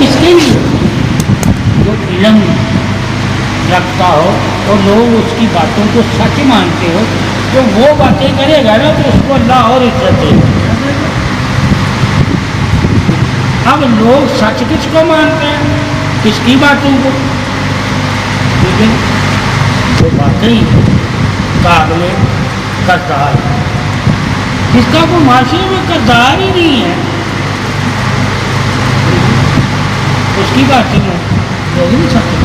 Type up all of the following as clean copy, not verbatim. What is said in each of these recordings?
کس کے لیے؟ جو علم رکھتا ہو اور لوگ اس کی باتوں کو سچ مانتے ہو، جو وہ باتیں کرے گا نا تو اس کو اللہ اور عزت دے گا۔ اب لوگ سچ کس کو مانتے ہیں؟ کس کی باتوں کو؟ لیکن وہ باتیں قابل کردار، جس کا کوئی معاشرے میں کردار ہی نہیں ہے، اس کی باتیں لوگ نہیں سکتے۔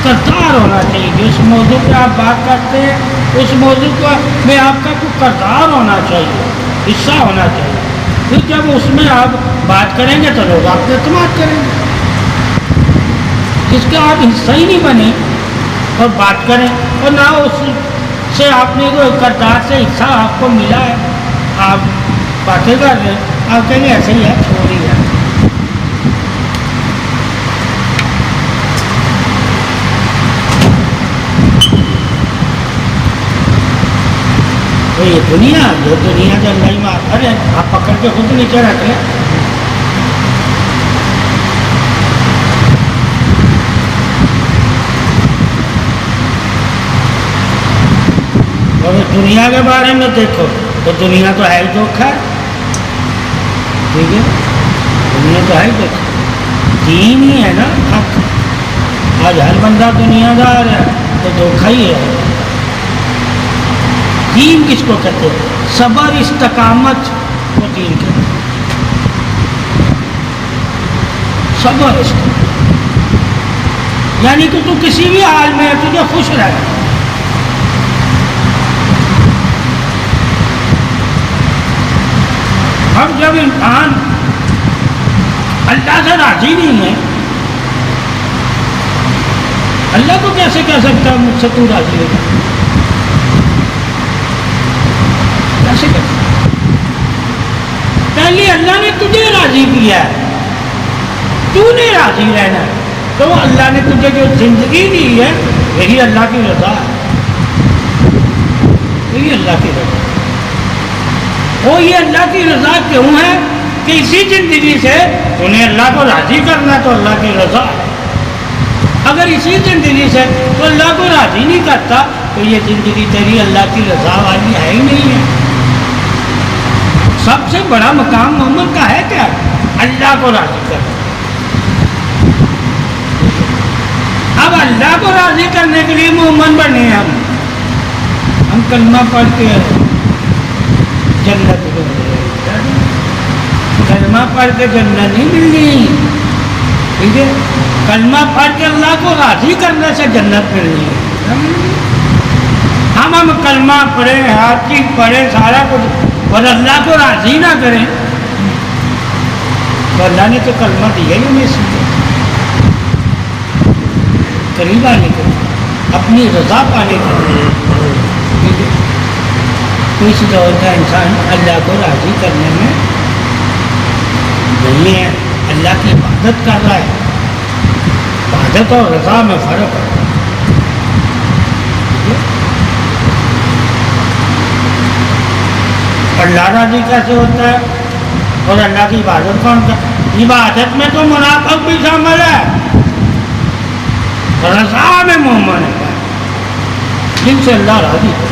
کردار ہونا چاہیے، جس موضوع پہ آپ بات کرتے ہیں اس موضوع میں آپ کا کوئی کردار ہونا چاہیے، حصہ ہونا چاہیے۔ پھر جب اس میں آپ بات کریں گے تو لوگ آپ پہ اعتماد کریں گے۔ جس کا آپ حصہ ہی نہیں بنے اور بات کریں اور نہ اس سے آپ نے کوئی کردار سے حصہ آپ کو ملا ہے، آپ باتیں کر رہے ہیں، آپ کہیں گے ایسے ہی ہے، چھوڑ ہی ہے۔ تو یہ دنیا جو اللہ ہی مار، ارے آپ پکڑ کے خود نیچے رکھ لیں۔ اور دنیا کے بارے میں دیکھو تو دنیا تو ہے ہی دھوکہ، ٹھیک ہے، دنیا تو ہے ہی دھوکہ، دین ہی ہے نا حق۔ آج ہر بندہ دنیا دار ہے تو دھوکہ ہی ہے۔ دین کس کو کہتے ہیں؟ صبر استقامت کو دین کہتے ہیں۔ صبر استقامت یعنی کہ تو کسی بھی حال میں تجھے خوش رہنا۔ اب جب انسان اللہ سے راضی نہیں ہے، اللہ کو کیسے کہہ سکتا ہے مجھ سے تو راضی ہے؟ کیسے کہہ سکتا؟ پہلے اللہ نے تجھے راضی کیا ہے، تو نے راضی رہنا ہے، تو اللہ نے تجھے جو زندگی دی ہے یہی اللہ کی رضا ہے، یہی اللہ کی رضا ہے۔ وہ یہ اللہ کی رضا کیوں ہے کہ اسی زندگی سے انہیں اللہ کو راضی کرنا تو اللہ کی رضا ہے۔ اگر اسی زندگی سے تو اللہ کو راضی نہیں کرتا تو یہ زندگی تیری اللہ کی رضا والی ہے ہی نہیں ہے۔ سب سے بڑا مقام مومن کا ہے کیا؟ اللہ کو راضی کرنا۔ اب اللہ کو راضی کرنے کے لیے مومن بنے ہم کلمہ پڑھ کے جنت کو کلمہ پڑھ کے جنت نہیں ملنی، ٹھیک ہے، کلمہ پڑھ کے اللہ کو راضی کرنے سے جنت ملنی ہے۔ ہم کلمہ پڑھیں، ہر چیز پڑھیں، سارا کچھ، اور اللہ کو راضی نہ کریں تو اللہ نے تو کلمہ دیا ہی ہمیں سیدھے قریب آنے کے لیے، اپنی رضا پانے کے لیے، ٹھیک ہے۔ تو اس دور کا انسان اللہ کو راضی کرنے میں نہیں ہے، اللہ کی عبادت کر رہا ہے۔ عبادت اور رضا میں فرق ہے۔ اللہ راضی کیسے ہوتا ہے اور اللہ کی عبادت کون کرتا ہے؟ عبادت میں تو منافق بھی شامل ہے، رضا میں مومن ہے جن سے اللہ راضی ہے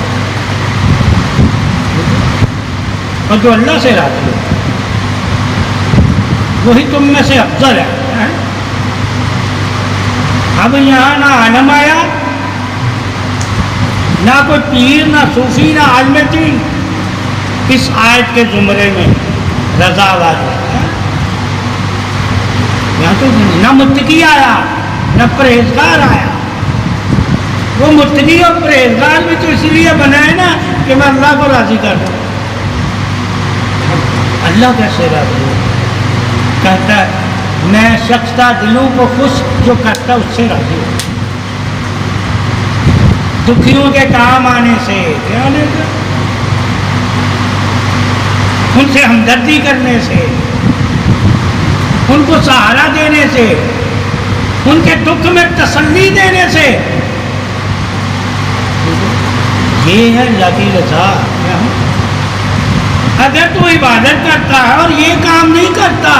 اور جو اللہ سے راضی ہے وہی تم میں سے افضل ہے۔ اب یہاں نہ عالم آیا، نہ کوئی پیر، نہ صوفی، نہ عالم دین اس آیت کے زمرے میں رضا والا، یہاں تو نہ متقی آیا نہ پرہیزگار آیا۔ وہ متقی اور پرہیزگار بھی تو اس لیے بنائے نا کہ میں اللہ کو راضی کر دوں۔ اللہ کیسے راضی ہو؟ کہتا ہے میں شخصہ دلوں کو خوش جو کرتا اس سے راضی ہوں، دکھیوں کے کام آنے سے، کیا آنے سے؟ ان سے ہمدردی کرنے سے، ان کو سہارا دینے سے، ان کے دکھ میں تسلی دینے سے، یہ ہے اللہ کی رضا۔ اگر تو عبادت کرتا ہے اور یہ کام نہیں کرتا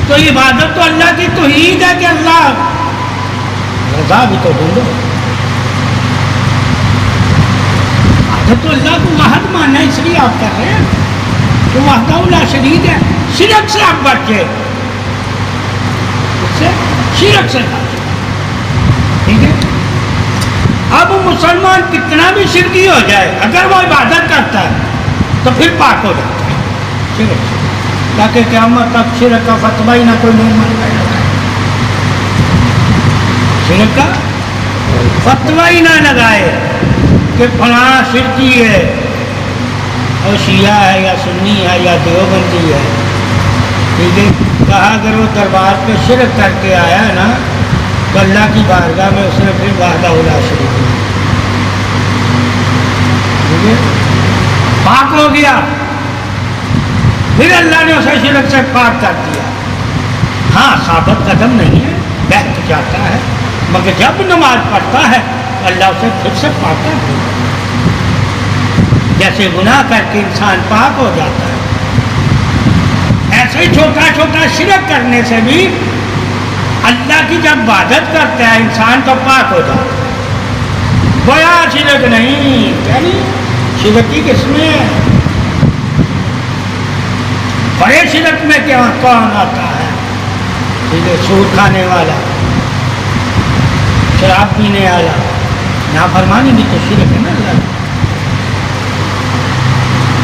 تو عبادت تو اللہ کی توحید ہے کہ اللہ رضا بھی تو ڈھونڈو. عبادت تو اللہ کو واحد ماننا ہے، اس لیے آپ کر رہے ہیں تو وحدہ لا شریک ہے. شرک سے آپ بچے، اس سے شرک سے بچے. ٹھیک ہے. اب مسلمان کتنا بھی شرکی ہو جائے اگر وہ عبادت کرتا ہے تو پھر پاک ہو جاتا ہے شرک سے، تاکہ قیامت تک شرک کا فتویٰ ہی نہ کوئی نہیں مان لگائے، شرک کا فتویٰ ہی نہ لگائے کہ فلاں شرکی ہے اور شیعہ ہے یا سنی ہے یا دیوبندی ہے. ٹھیک ہے. کہا اگر وہ دربار پہ شرک کر کے آیا ہے نا تو اللہ کی بارگاہ میں اس نے پھر وحدہ لا شریک کیا. ٹھیک ہے. پاک ہو گیا، پھر اللہ نے اسے شرک سے پاک کر دیا. ہاں ثابت قدم نہیں ہے، بہت جاتا ہے، مگر جب نماز پڑھتا ہے تو اللہ اسے پھر سے پاک کر دیا. جیسے گناہ کر کے انسان پاک ہو جاتا ہے، ایسے ہی چھوٹا چھوٹا شرک کرنے سے بھی اللہ کی جب عبادت کرتا ہے انسان تو پاک ہو جاتا ہے. بڑا شرک نہیں، یعنی شرک کی قسمیں ہیں. بڑے شرک میں کیا کون آتا ہے؟ ٹھیک ہے. سود کھانے والا، شراب پینے والا، نافرمانی بھی تو شرک ہے نا. اللہ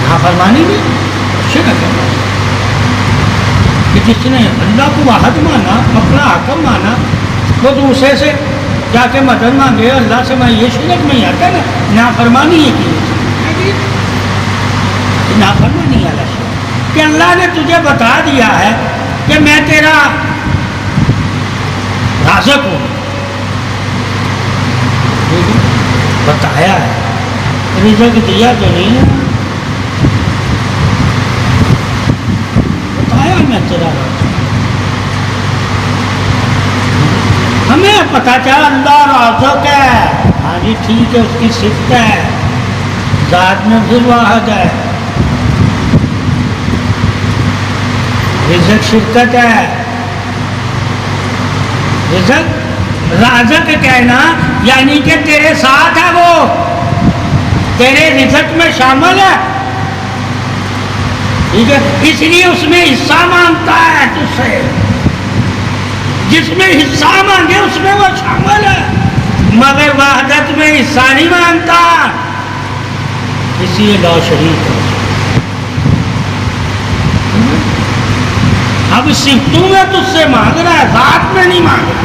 نافرمانی بھی شرک ہے کہ جس نے اللہ کو واحد مانا، اپنا حاکم مانا، وہ دوسرے سے جا کے مدد مانگے اللہ سے، میں یہ شرک نہیں آتا نا. نافرمانی یہ کی نافرمانی والا شرک کہ اللہ نے تجھے بتا دیا ہے کہ میں تیرا رازق ہوں، بتایا ہے، رزق دیا تو نہیں ہے، بتایا میں تیرا رازق. ہمیں پتا چلا اللہ رازق ہے، ہاں جی ٹھیک ہے، اس کی صفت ہے، ذات میں پھر واحد ہے. رزق شرکت ہے. رزق رازق کہنا یعنی کہ تیرے ساتھ ہے، وہ تیرے رزق میں شامل ہے. ٹھیک ہے. اس لیے اس میں حصہ مانگتا ہے تجھ سے، جس میں حصہ مانگے اس میں وہ شامل ہے، مگر وحدت میں حصہ نہیں مانگتا. اس لیے لا شریک ہے. اب صفتوں میں تجھ سے مانگ رہا ہے، ذات میں نہیں مانگ رہا.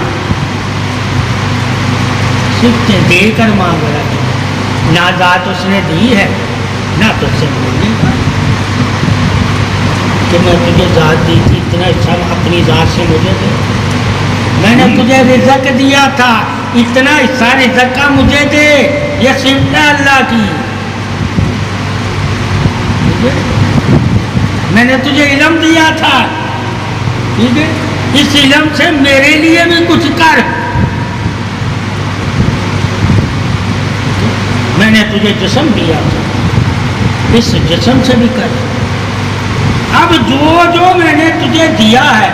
صفتیں دے کر مانگ رہا ہے، نہ ذات اس نے دی ہے نہ تجھ سے مانگے گا کہ میں تجھے ذات دی تھی، اتنا حصہ اپنی ذات سے مجھے دے. میں نے تجھے رزق دیا تھا، اتنا حصہ رزق کا مجھے دے. یہ صفت ہے اللہ کی. میں نے تجھے علم دیا تھا، ٹھیک ہے، اس علم سے میرے لیے بھی کچھ کر. میں نے تجھے جسم دیا تھا، اس جسم سے بھی کر. اب جو جو میں نے تجھے دیا ہے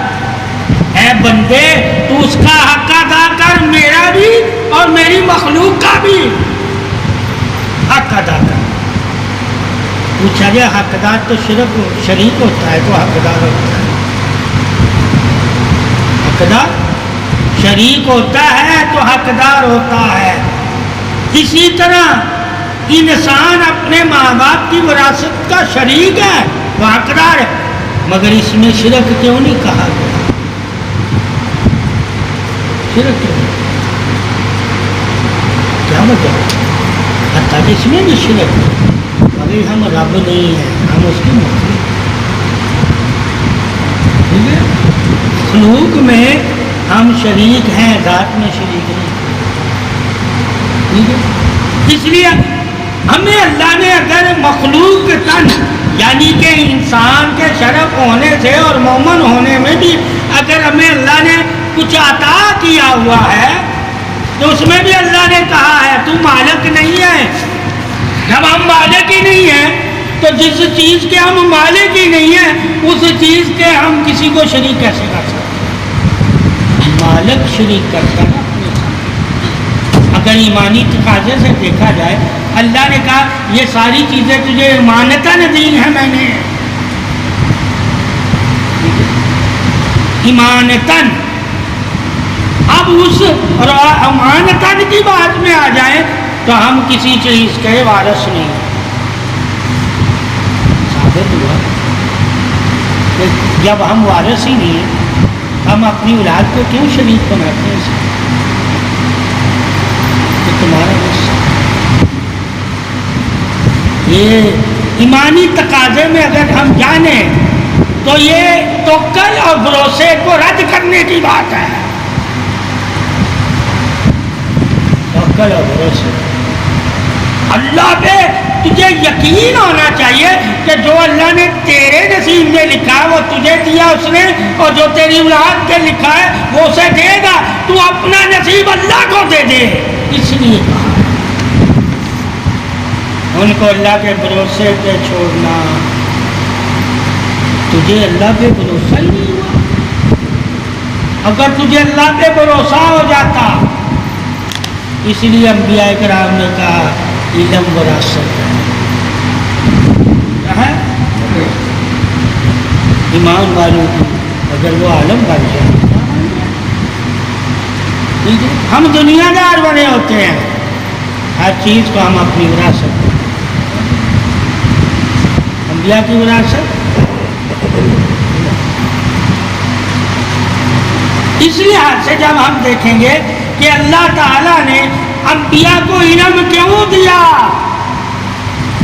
اے بندے، تو اس کا حق ادا کر، میرا بھی اور میری مخلوق کا بھی حق ادا کر. پوچھا گیا حقدار تو شریک ہوتا ہے تو حقدار ہوتا ہے. حقدار شریک ہوتا ہے تو حقدار ہوتا ہے. اسی طرح انسان اپنے ماں باپ کی وراثت کا شریک ہے، وہ حقدار ہے، مگر اس میں شرک کیوں نہیں کہا گیا؟ شرک کیوں کیا مطلب؟ حتیٰ کہ اس میں بھی شرک ہے، مگر ہم رب نہیں ہیں، ہم اس کی مخلوق. ٹھیک ہے. مخلوق میں ہم شریک ہیں، ذات میں شریک نہیں. ٹھیک ہے. اس لیے ہمیں اللہ نے اگر مخلوق تن یعنی کہ انسان کے شرف ہونے سے اور مومن ہونے میں بھی اگر ہمیں اللہ نے کچھ عطا کیا ہوا ہے تو اس میں بھی اللہ نے کہا ہے تو مالک نہیں ہے. جب ہم مالک ہی نہیں ہیں تو جس چیز کے ہم مالک ہی نہیں ہیں اس چیز کے ہم کسی کو شریک کیسے کر سکتے ہیں؟ مالک شریک کرتا ہے اپنے ساتھ۔ اگر ایمانی تقاضے سے دیکھا جائے، اللہ نے کہا یہ ساری چیزیں تجھے امانتاً دی ہیں میں نے، امانتاً۔ اب اس امانتاً کی بات میں آ جائیں تو ہم کسی چیز کے وارث نہیں ہیں۔ ثابت ہوا کہ جب ہم وارث ہی نہیں ہیں، ہم اپنی اولاد کو کیوں شریک بناتے ہیں؟ کہ تمہارا غصہ یہ ایمانی تقاضے میں اگر ہم جانیں تو یہ توکل اور بھروسے کو رد کرنے کی بات ہے۔ توکل اور بھروسے اللہ پہ تجھے یقین ہونا چاہیے کہ جو اللہ نے تیرے نصیب میں لکھا ہے وہ تجھے دیا اس نے، اور جو تیری اولاد کے لکھا ہے وہ اسے دے گا۔ تو اپنا نصیب اللہ کو دے دے، اس لیے کہا ان کو اللہ کے بھروسے پہ چھوڑنا۔ تجھے اللہ پہ بھروسہ ہی نہیں ہوا۔ اگر تجھے اللہ پہ بھروسہ ہو جاتا، اس لیے انبیاء کرام نے کہا علم وراثت ہے۔ ایمان والوں کی اگر وہ عالم بن جائے، ہم دنیا دار بنے ہوتے ہیں، ہر چیز کو ہم اپنی وراثت، انبیاء کی وراثت۔ اس لحاظ سے جب ہم دیکھیں گے کہ اللہ تعالیٰ نے انبیاء کو علم کیوں دیا،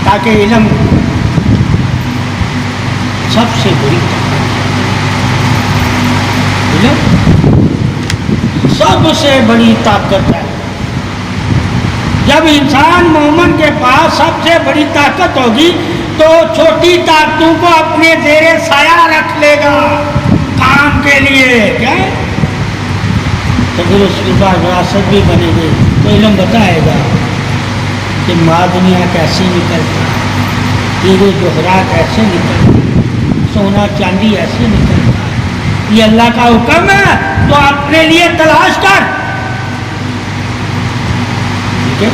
تاکہ علم سب سے بڑی طاقت، علم سب سے بڑی طاقت ہے۔ جب انسان مومن کے پاس سب سے بڑی طاقت ہوگی تو چھوٹی طاقتوں کو اپنے زیر سایہ رکھ لے گا کام کے لیے، کیا؟ تو پھر اس کے بعد وراثت بھی بنے گی تو علم بتائے گا کہ معدنیہ کیسے نکلتا، ہیرے جوہرات ایسے نکلتے، سونا چاندی ایسے نکلتا ہے، یہ اللہ کا حکم ہے تو اپنے لیے تلاش کر۔ ٹھیک ہے،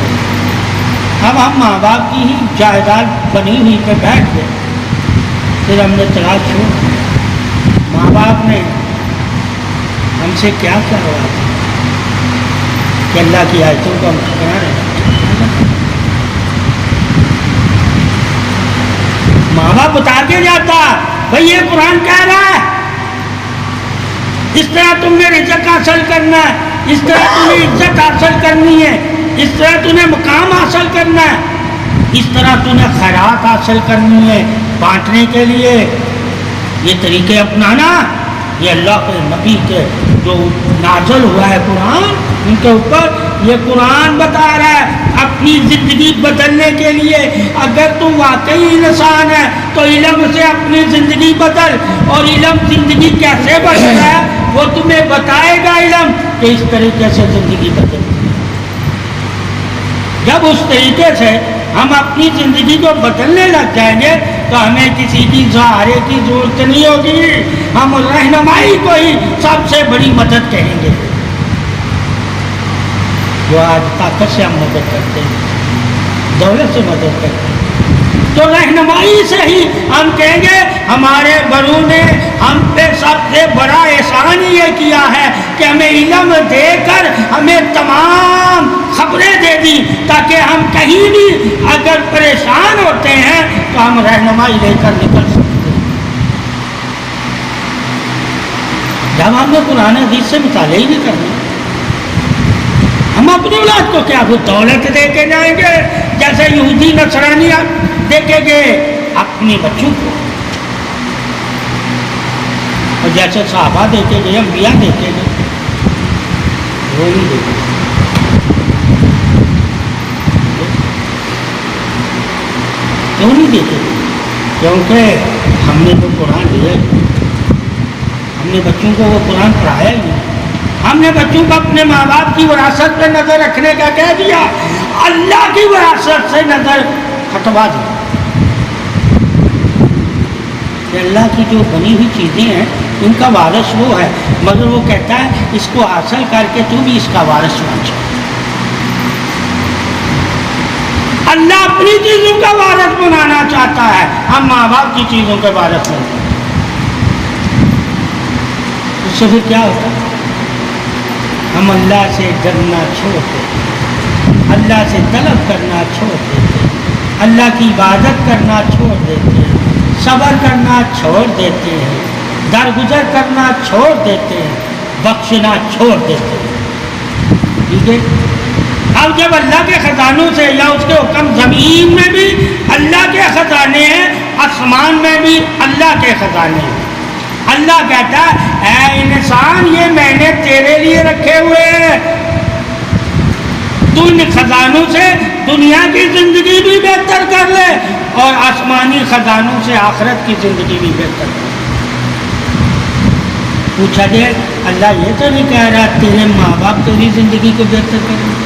اب ہم ماں باپ کی ہی جائیداد بنی ہوئی پہ بیٹھ گئے، پھر ہم نے تلاش چھوڑ، ماں باپ نے ہم سے کیا کروا تھا کہ اللہ کی آیتوں کو ہم ٹھکرا رہے ہیں۔ ماں باپ بتا کے جاتا بھائی یہ قرآن کہہ رہا ہے اس طرح تم نے رزق حاصل کرنا ہے، اس طرح تمہیں عزت حاصل کرنی ہے، اس طرح تمہیں مقام حاصل کرنا ہے، اس طرح تمہیں خیرات حاصل کرنی ہے بانٹنے کے لیے، یہ طریقے اپنانا۔ یہ اللہ کے نبی کے جو نازل ہوا ہے قرآن، ان کے اوپر یہ قرآن بتا رہا ہے اپنی زندگی بدلنے کے لیے۔ اگر تم واقعی انسان ہے تو علم سے اپنی زندگی بدل، اور علم زندگی کیسے بدلنا ہے وہ تمہیں بتائے گا علم، کہ اس طریقے سے زندگی بدلتی ہے۔ جب اس طریقے سے ہم اپنی زندگی کو بدلنے لگ جائیں گے تو ہمیں کسی کی سہارے کی ضرورت نہیں ہوگی، ہم رہنمائی کو ہی سب سے بڑی مدد کہیں گے۔ جو آج طاقت سے ہم مدد کرتے ہیں، دولت سے مدد کرتے ہیں، تو رہنمائی سے ہی ہم کہیں گے ہمارے بڑوں نے ہم پہ سب سے بڑا احسان یہ کیا ہے کہ ہمیں علم دے کر ہمیں تمام خبریں دے دی، تاکہ ہم کہیں بھی اگر پریشان ہوتے ہیں تو ہم رہنمائی لے کر نکل سکتے ہیں۔ جب ہم نے قرآن حدیث سے مطالعہ ہی نہیں کرنا، ہم اپنی اولاد کو کیا وہ دولت دے کے جائیں گے جیسے یہودی نصرانی دیکھیں گے اپنے بچوں کو، اور جیسے صحابہ دیکھیں گے، انبیاء دیکھیں گے، وہ نہیں دیکھیں گے۔ کیوں نہیں دیکھیں گے؟ کیونکہ ہم نے تو قرآن دیا، ہم نے بچوں کو وہ قرآن پڑھایا ہی نہیں، ہم نے بچوں کو اپنے ماں باپ کی وراثت پہ نظر رکھنے کا کہہ دیا، اللہ کی وراثت سے نظر ہٹوا دی۔ کہ اللہ کی جو بنی ہوئی چیزیں ہیں ان کا وارث وہ ہے، مگر وہ کہتا ہے اس کو حاصل کر کے تو بھی اس کا وارث بن جائے۔ اللہ اپنی چیزوں کا وارث بنانا چاہتا ہے، ہم ماں باپ کی چیزوں کے وارث بنتے ہیں۔ اس سے پھر کیا ہوتا ہے؟ ہم اللہ سے ڈرنا چھوڑ دیتے ہیں، اللہ سے طلب کرنا چھوڑ دیتے ہیں، اللہ کی عبادت کرنا چھوڑ دیتے ہیں، صبر کرنا چھوڑ دیتے ہیں، درگزر کرنا چھوڑ دیتے ہیں، بخشنا چھوڑ دیتے ہیں۔ ٹھیک ہے؟ اب جب اللہ کے خزانوں سے یا اس کے حکم، زمین میں بھی اللہ کے خزانے ہیں، آسمان میں بھی اللہ کے خزانے ہیں۔ اللہ کہتا ہے اے انسان یہ میں نے تیرے لیے رکھے ہوئے ہیں، تو ان خزانوں سے دنیا کی زندگی بھی بہتر کر لے اور آسمانی خزانوں سے آخرت کی زندگی بھی بہتر کر لے۔ پوچھا جائے اللہ یہ تو نہیں کہہ رہا تیرے ماں باپ تیری زندگی کو بہتر کریں؟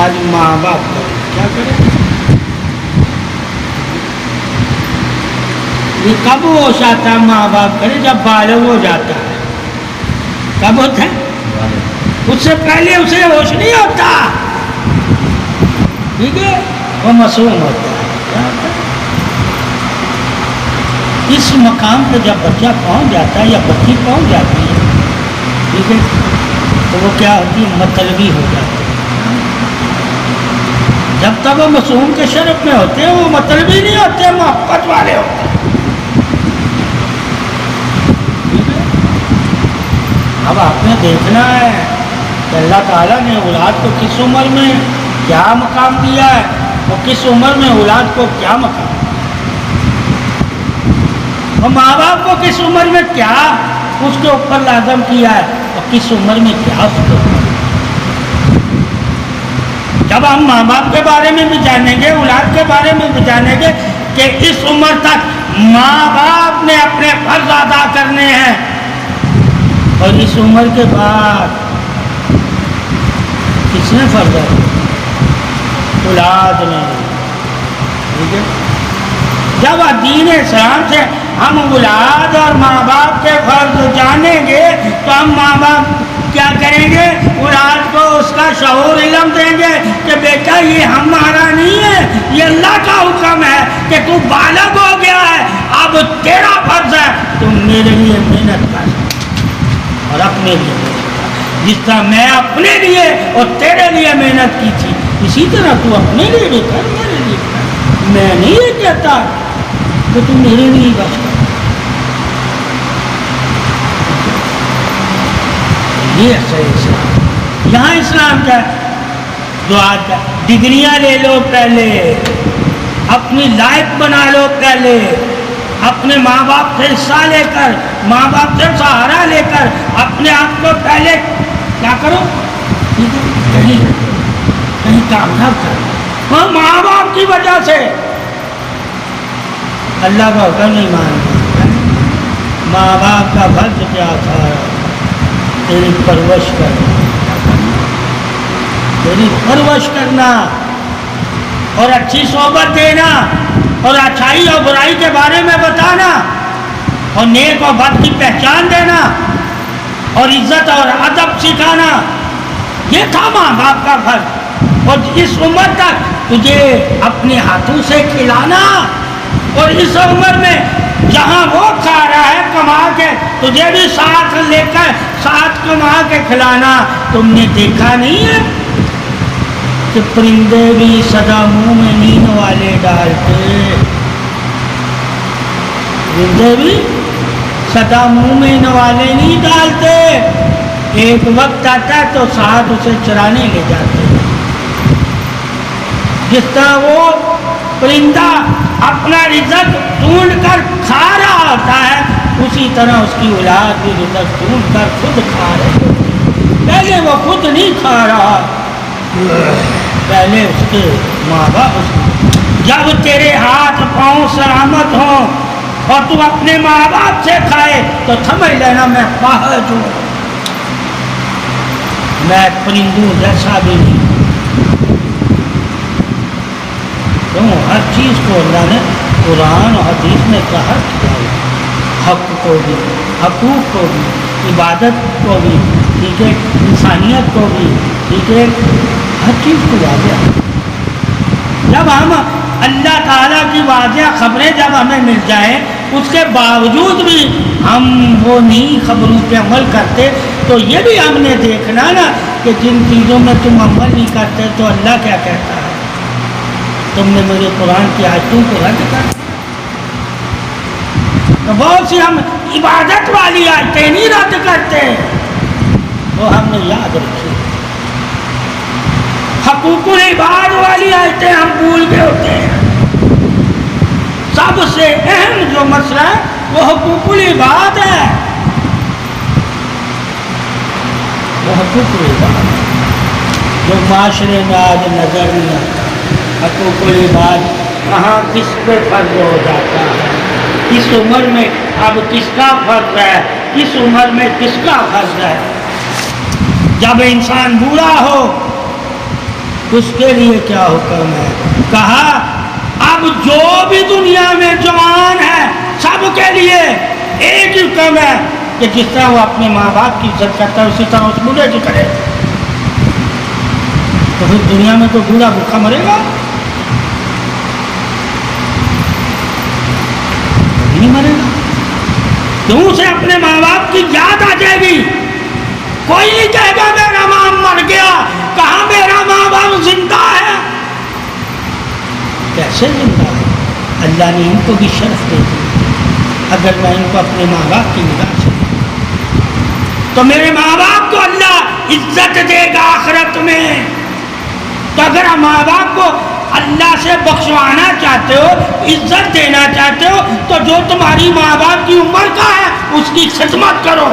آج ماں باپ کریں کیا کریں؟ یہ کب ہوش آتا ہے ماں باپ کرے؟ جب بالغ ہو جاتا ہے۔ کب ہوتا ہے؟ اس سے پہلے اسے ہوش نہیں ہوتا، ٹھیک ہے؟ وہ معصوم ہوتا ہے۔ اس مقام پہ جب بچہ پہنچ جاتا ہے یا بچی پہنچ جاتی ہے، ٹھیک ہے، تو وہ کیا ہوتی ہے؟ مطلبی ہو جاتی ہے۔ جب تک وہ معصوم کے شرف میں ہوتے ہیں وہ مطلبی نہیں ہوتے، محبت والے ہوتے ہیں۔ اب آپ نے دیکھنا ہے کہ اللہ تعالیٰ نے اولاد کو کس عمر میں کیا مقام دیا ہے اور کس عمر میں اولاد کو کیا مقام دیا، اور ماں باپ کو کس عمر میں کیا اس کے اوپر لازم کیا ہے اور کس عمر میں کیا اس کے اوپر۔ جب ہم ماں باپ کے بارے میں بھی جانیں گے، اولاد کے بارے میں بھی جانیں گے کہ اس عمر تک ماں باپ نے اپنے فرض ادا کرنے ہیں اور اس عمر کے بعد کس نے فرض ادا؟ اولاد نے۔ ٹھیک ہے؟ جب دین اسلام سے ہم اولاد اور ماں باپ کے فرض جانیں گے تو ہم ماں باپ کیا کریں گے؟ اولاد کو اس کا شعور علم دیں گے کہ بیٹا یہ ہمارا نہیں ہے، یہ اللہ کا حکم ہے کہ تو بالغ ہو گیا ہے، اب تیرا فرض ہے تم میرے لیے محنت کر اور اپنے لیے محنت کر، جس طرح میں اپنے لیے اور تیرے لیے محنت کی تھی اسی طرح تو اپنے لیے بھی کر، میرے لیے کر۔ میں نہیں یہ کہتا کہ تو میرے لیے بس کر۔ یہ صحیح اسلام۔ یہاں اسلام کا دعا کا ڈگریاں لے لو پہلے، اپنی لائف بنا لو پہلے، اپنے ماں باپ سے حصہ لے کر، ماں باپ سے سہارا لے کر اپنے آپ کو پہلے کیا کرو، کہیں کامیاب کرو۔ اور ماں باپ کی وجہ سے اللہ کا حکم نہیں مانتے، ماں باپ کا فرض کیا تھا؟ تیری پرورش کرنا، تیری پرورش کرنا اور اچھی صحبت دینا اور اچھائی اور برائی کے بارے میں بتانا اور نیک اور بد کی پہچان دینا اور عزت اور ادب سکھانا، یہ تھا ماں باپ کا فرض۔ اور اس عمر تک تجھے اپنے ہاتھوں سے کھلانا، اور اس عمر میں جہاں وہ کھا رہا ہے کما کے تجھے بھی ساتھ لے کر ساتھ کما کے کھلانا۔ تم نے دیکھا نہیں ہے کہ پرندے بھی سدا منہ میں نیند والے ڈالتے، پرندے بھی سدا منہ میں نوالے نہیں ڈالتے، ایک وقت آتا ہے تو ساتھ اسے چرانے لے جاتے ہیں۔ جس طرح وہ پرندہ اپنا رزق ڈھونڈ کر کھا رہا ہوتا ہے، اسی طرح اس کی اولاد بھی رزق ڈھونڈ کر خود کھا رہی ہے۔ پہلے وہ خود نہیں کھا رہا، پہلے اس کے ماں باپ۔ جب تیرے ہاتھ پاؤں سلامت ہوں اور تو اپنے ماں باپ سے کھائے تو سمجھ لینا میں فاحش ہوں، میں پرندوں جیسا بھی نہیں۔ ہر چیز کو اللہ نے قرآن اور حدیث میں ظاہر کیا ہے، حق کو بھی، حقوق کو بھی، عبادت کو بھی، ٹھیک ہے، انسانیت کو بھی، ٹھیک ہے، ہر چیز کو واضح ہے۔ جب ہم اللہ تعالیٰ کی واضح خبریں جب ہمیں مل جائیں، اس کے باوجود بھی ہم وہ نئی خبروں پہ عمل کرتے، تو یہ بھی ہم نے دیکھنا نا کہ جن چیزوں میں تم عمل نہیں کرتے تو اللہ کیا کہتا ہے، تم نے میرے قرآن کی آیتوں کو رد کر دیا۔ تو بہت سی ہم عبادت والی آیتیں نہیں رد کرتے، وہ ہم نے یاد رکھی۔ حقوق العباد والی آیتیں ہم بھول گئے ہوتے ہیں۔ سب سے اہم جو مسئلہ ہے وہ حقوق العباد ہے، وہ حقوق العباد جو معاشرے میں آج نظر نہیں آتا۔ حقوق العباد کہاں کس پہ فرض ہو جاتا ہے، اس عمر میں اب کس کا فرض ہے، اس عمر میں کس کا فرض ہے۔ جب انسان بوڑھا ہو اس کے لیے کیا حکم ہے؟ کہا اب جو بھی دنیا میں جوان ہے سب کے لیے ایک ہی حکم ہے کہ جس طرح وہ اپنے ماں باپ کی عزت کرتا ہے اسی طرح اس بوڑھے کی کرے۔ تو پھر دنیا میں تو بوڑھا بھوکا مرے گا نہیں مرے گا، کیوں؟ اسے اپنے ماں باپ کی یاد آ جائے گی۔ کوئی نہیں کہے گا میرا ماں مر گیا، کہاں میرا ماں باپ زندہ ہے۔ کیسے زندہ ہے؟ اللہ نے ان کو بھی شرف دے دی۔ اگر میں ان کو اپنے ماں باپ کی نگاہ سے تو میرے ماں باپ کو اللہ عزت دے گا آخرت میں۔ تو اگر ہم ماں باپ کو اللہ سے بخشوانا چاہتے ہو، عزت دینا چاہتے ہو، تو جو تمہاری ماں باپ کی عمر کا ہے اس کی خدمت کرو۔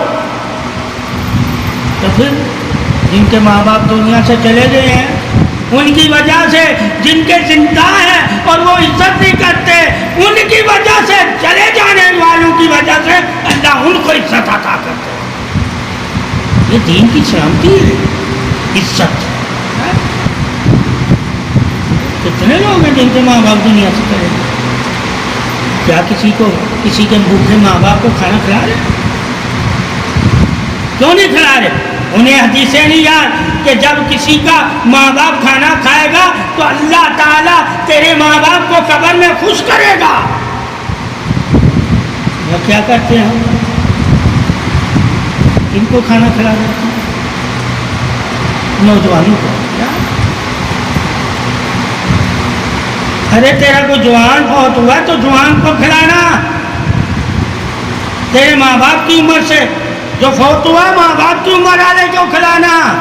تو پھر جن کے ماں باپ دنیا سے چلے گئے ہیں ان کی وجہ سے، جن کے زندہ ہیں اور وہ عزت نہیں کرتے ان کی وجہ سے، چلے جانے والوں کی وجہ سے اللہ ان کو عزت عطا کرتے ہیں۔ یہ دین کی سلامتی ہے، عزت۔ کتنے لوگ ہیں جن کے ماں باپ دنیا سے چلے گئے؟ کیا کسی کے بھوکے ماں باپ کو کھانا کھلا رہے؟ کیوں نہیں کھلا رہے؟ انہیں حدیثیں نہیں یاد کہ جب کسی کا ماں باپ کھانا کھائے گا تو اللہ تعالیٰ تیرے ماں باپ کو قبر میں خوش کرے گا۔ وہ کیا کرتے ہیں؟ ان کو کھانا کھلا دیتے ہیں، نوجوانوں کو۔ ارے تیرا کوئی جوان بہت ہوا تو جوان کو کھلانا، تیرے ماں باپ کی عمر سے جو فوت ہوا ماں باپ کی عمر والے کو کھلانا۔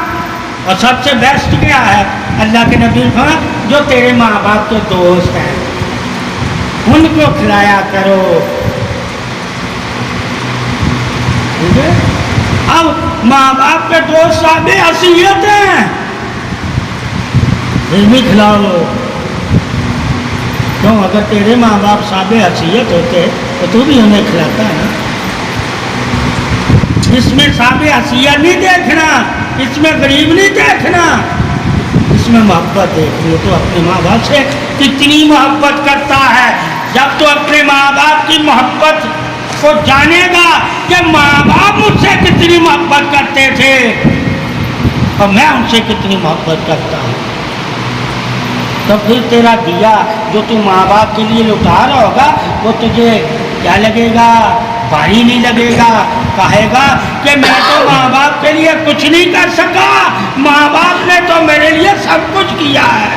اور سب سے بیسٹ کیا ہے؟ اللہ کے نبی نے کہا جو تیرے ماں باپ کے دوست ہیں ان کو کھلایا کرو۔ ٹھیک ہے؟ اب ماں باپ کے دوست صاحب حیثیت ہیں، پھر بھی کھلاؤ۔ کیوں؟ اگر تیرے ماں باپ صاحب حیثیت ہوتے تو تو بھی انہیں کھلاتا ہے نا۔ اس میں صاحب حیثیت نہیں دیکھنا، اس میں غریب نہیں دیکھنا، اس میں محبت دیکھنی ہے۔ تو اپنے ماں باپ سے کتنی محبت کرتا ہے؟ جب تو اپنے ماں باپ کی محبت کو جانے گا کہ ماں باپ مجھ سے کتنی محبت کرتے تھے اور میں ان سے کتنی محبت کرتا ہوں، تو پھر تیرا دیا جو تو ماں باپ کے لیے لٹا رہا ہوگا وہ تجھے کیا لگے گا؟ بھاری نہیں لگے گا۔ کہے گا کہ میں تو ماں باپ کے لیے کچھ نہیں کر سکا، ماں باپ نے تو میرے لیے سب کچھ کیا ہے۔